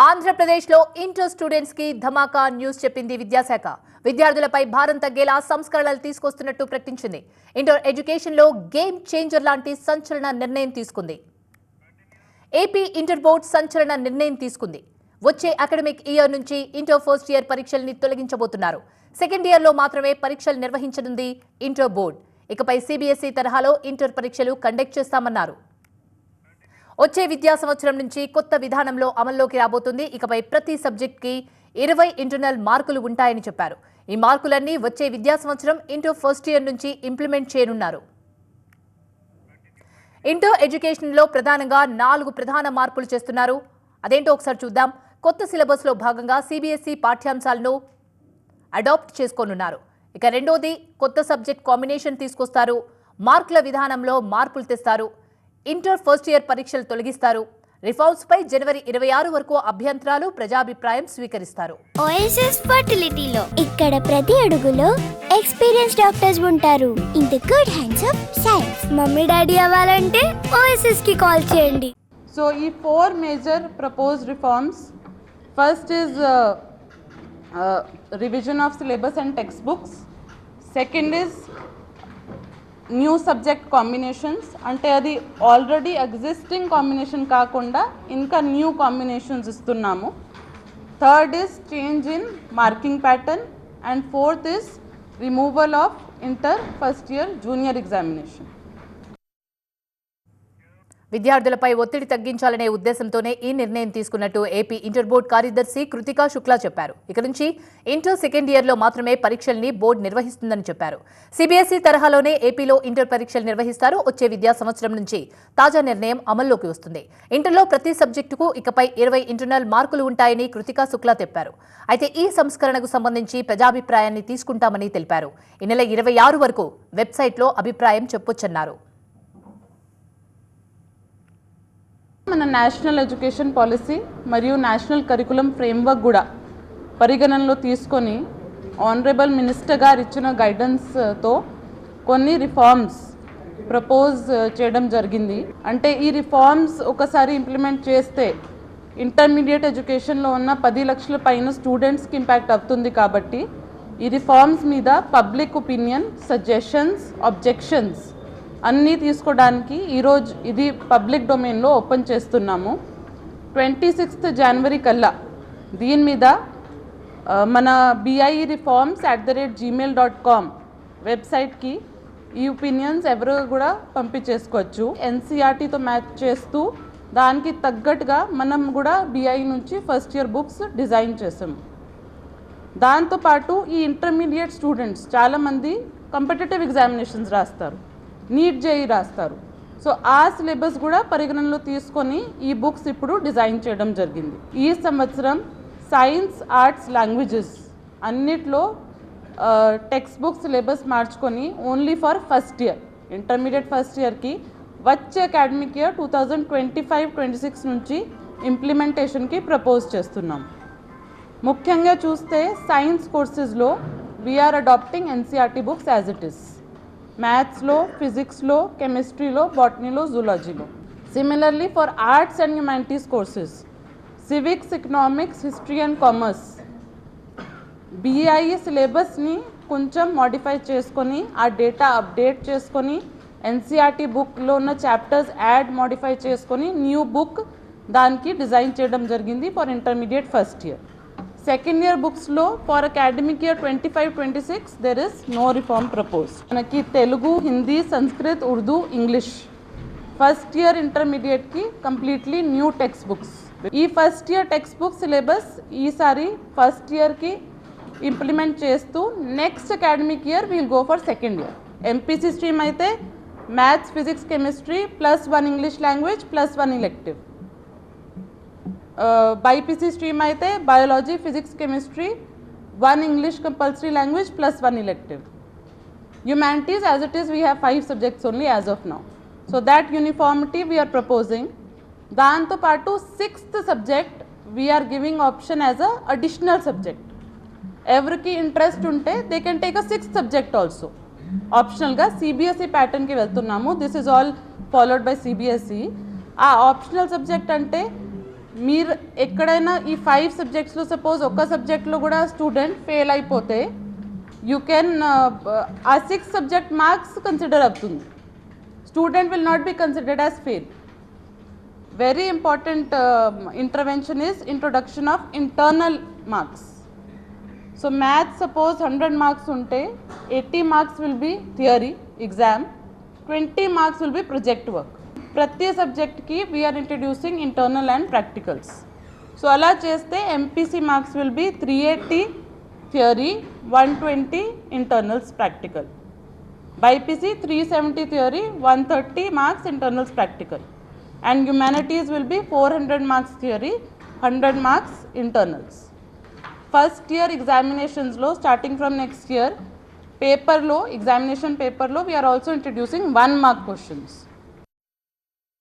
ఆంధ్రప్రదేశ్లో inter students కి ధమాకా news చెప్పింది విద్యాశాఖ. విద్యార్థులపై భారం తగ్గేలా సంస్కరణలు తీసుకొస్తున్నట్టు ప్రకటించింది. ఇంటర్ ఎడ్యుకేషన్ లో గేమ్ చేంజర్ లాంటి సంచలన నిర్ణయం తీసుకుంది. ఏపీ ఇంటర్ బోర్డు సంచలన నిర్ణయం తీసుకుంది. వచ్చే అకాడమిక్ ఇయర్ నుంచి ఇంటర్ ఫస్ట్ ఇయర్ పరీక్షల్ని తొలగించబోతున్నారు. సెకండ్ ఇయర్ లో మాత్రమే పరీక్షలు నిర్వహించనుంది ఇంటర్ బోర్డు. ఇకపై సిబిఎస్ఈ తరహాలో ఇంటర్ పరీక్షలు కండక్ట్ చేస్తామన్నారు. వచ్చే విద్యా సంవత్సరం నుంచి కొత్త విధానంలో అమల్లోకి రాబోతుంది. ఇకపై ప్రతి సబ్జెక్ట్కి 20 ఇంటర్నల్ మార్కులు ఉంటాయని చెప్పారు. ఈ మార్కులన్నీ వచ్చే విద్యా సంవత్సరం ఇంటర్ ఫస్ట్ ఇయర్ నుంచి ఇంప్లిమెంట్ చేయనున్నారు. ఇంటర్ ఎడ్యుకేషన్లో ప్రధానంగా 4 ప్రధాన మార్పులు చేస్తున్నారు. అదేంటో ఒకసారి చూద్దాం. కొత్త సిలబస్లో భాగంగా సిబిఎస్ఈ పాఠ్యాంశాలను అడాప్ట్ చేసుకోనున్నారు. ఇక రెండోది, కొత్త సబ్జెక్ట్ కాంబినేషన్ తీసుకొస్తారు. మార్కుల విధానంలో మార్పులు తెస్తారు. ఇంటర్ ఫస్ట్ ఇయర్ పరీక్షలు తొలగిస్తారు. రిఫార్మ్స్ పై జనవరి 26 వరకు అభ్యంతరాలు, ప్రజాభిప్రాయం స్వీకరిస్తారు. ఓఎస్ఎస్ ఫర్టిలిటీలో ఇక్కడ ప్రతి అడుగులో ఎక్స్పీరియన్స్ డాక్టర్స్ ఉంటారు. In the good hands of science. Mummy daddy అవ్వాలంటే ఓఎస్ఎస్ కి కాల్ చేయండి. So, ఈ 4 major proposed reforms. First is revision of syllabus and textbooks. Second is new subject combinations. అంటే అది ఆల్రెడీ ఎగ్జిస్టింగ్ కాంబినేషన్ కాకుండా ఇంకా new combinations ఇస్తున్నాము. Third is change in marking pattern. And fourth is removal of inter first year junior examination. విద్యార్థులపై ఒత్తిడి తగ్గించాలనే ఉద్దేశంతోనే ఈ నిర్ణయం తీసుకున్నట్టు ఏపీ ఇంటర్ బోర్డు కార్యదర్శి కృతికా శుక్లా చెప్పారు. ఇక నుంచి ఇంటర్ సెకండ్ ఇయర్లో మాత్రమే పరీక్షల్ని బోర్డు నిర్వహిస్తుందని చెప్పారు. సిబిఎస్ఈ తరహాలోనే ఏపీలో ఇంటర్ పరీక్షలు నిర్వహిస్తారు. వచ్చే విద్యా సంవత్సరం నుంచి తాజా నిర్ణయం అమల్లోకి వస్తుంది. ఇంటర్లో ప్రతి సబ్జెక్టుకు ఇకపై 20 ఇంటర్నల్ మార్కులు ఉంటాయని కృతికా శుక్లా చెప్పారు. అయితే ఈ సంస్కరణకు సంబంధించి ప్రజాభిప్రాయాన్ని తీసుకుంటామని తెలిపారు. ఈ నెల 26 వరకు వెబ్సైట్లో అభిప్రాయం చెప్పొచ్చన్నారు. మన నేషనల్ ఎడ్యుకేషన్ పాలసీ మరియు నేషనల్ కరికులం ఫ్రేమ్వర్క్ కూడా పరిగణనలో తీసుకొని ఆనరబుల్ మినిస్టర్ గారు ఇచ్చిన గైడెన్స్తో కొన్ని రిఫార్మ్స్ ప్రపోజ్ చేయడం జరిగింది. అంటే ఈ రిఫార్మ్స్ ఒకసారి ఇంప్లిమెంట్ చేస్తే ఇంటర్మీడియట్ ఎడ్యుకేషన్లో ఉన్న 10 లక్షల పైన స్టూడెంట్స్కి ఇంపాక్ట్ అవుతుంది. కాబట్టి ఈ రిఫార్మ్స్ మీద పబ్లిక్ ఒపీనియన్, సజెషన్స్, ఆబ్జెక్షన్స్ అన్నీ తీసుకోవడానికి ఈరోజు ఇది పబ్లిక్ డొమైన్లో ఓపెన్ చేస్తున్నాము. 26 జనవరి కల్లా దీని మీద మన BIE reforms@gmail.com వెబ్సైట్కి ఈ ఒపీనియన్స్ ఎవరు కూడా పంపించేసుకోవచ్చు. NCERTతో మ్యాచ్ చేస్తూ దానికి తగ్గట్టుగా మనం కూడా BIE నుంచి ఫస్ట్ ఇయర్ బుక్స్ డిజైన్ చేసాము. దాంతోపాటు ఈ ఇంటర్మీడియట్ స్టూడెంట్స్ చాలామంది కాంపిటేటివ్ ఎగ్జామినేషన్స్ రాస్తారు, నీట్ జేఈ రాస్తారు. సో ఆ సిలబస్ కూడా పరిగణనలో తీసుకొని ఈ బుక్స్ ఇప్పుడు డిజైన్ చేయడం జరిగింది. ఈ సంవత్సరం సైన్స్, ఆర్ట్స్, లాంగ్వేజెస్ అన్నిట్లో టెక్స్ట్ బుక్ సిలబస్ మార్చుకొని only for first year, intermediate first ఇయర్కి వచ్చే అకాడమిక్ ఇయర్ 2025-26 నుంచి ఇంప్లిమెంటేషన్కి ప్రపోజ్ చేస్తున్నాం. ముఖ్యంగా చూస్తే సైన్స్ కోర్సెస్లో we are adapting NCERT books as it is. మ్యాథ్స్లో, ఫిజిక్స్లో, కెమిస్ట్రీలో, బాటనీలో, జూలాజీలో. Similarly for arts and humanities courses civics, economics, history and commerce BIE సిలబస్ని కొంచెం మాడిఫై చేసుకొని ఆ డేటా అప్డేట్ చేసుకొని NCERT బుక్లో ఉన్న చాప్టర్స్ మాడిఫై చేసుకొని న్యూ బుక్ దానికి డిజైన్ చేయడం జరిగింది for intermediate first year. Second year బుక్స్లో for academic year 25-26 there is no reform propose. మనకి Telugu, Hindi, Sanskrit, Urdu, English first year ఇంటర్మీడియట్కి కంప్లీట్లీ న్యూ టెక్స్ట్ బుక్స్. ఈ first year text book syllabus ఈసారి first ఇయర్కి ఇంప్లిమెంట్ చేస్తూ next academic year we'll go for second year. MPC stream అయితే maths, physics, chemistry +1 English language +1 elective. BIPC stream అయితే biology, physics, chemistry 1 English compulsory language +1 elective. Humanities as it is we have 5 subjects only as of now. So that uniformity we are proposing. దాంతోపాటు 6th subject we are giving option as a additional subject. ఎవరికి interest ఉంటే they can take a 6th subject also ఆప్షనల్గా. CBSE ప్యాటర్న్కి వెళ్తున్నాము. This is all followed by CBSE. ఆ optional subject అంటే మీరు ఎక్కడైనా ఈ 5 సబ్జెక్ట్స్లో సపోజ్ ఒక్క సబ్జెక్ట్లో కూడా స్టూడెంట్ ఫెయిల్ అయిపోతే యూ కెన్ ఆ 6 సబ్జెక్ట్ మార్క్స్ కన్సిడర్ అవుతుంది. Student will not be considered as fail. Very important intervention is introduction of internal marks. So maths suppose 100 marks ఉంటే 80 marks will be theory exam, 20 marks will be project work. ప్రతి సబ్జెక్ట్కి we are introducing internal and practicals. So అలా చేస్తే MPC marks will be 380 theory, 120 internals practical. BiPC 370 theory, 130 marks internals practical. And humanities will be 400 marks theory, 100 marks internals. First year ఎగ్జామినేషన్స్లో starting from next year పేపర్లో examination పేపర్లో we are also introducing 1 mark questions.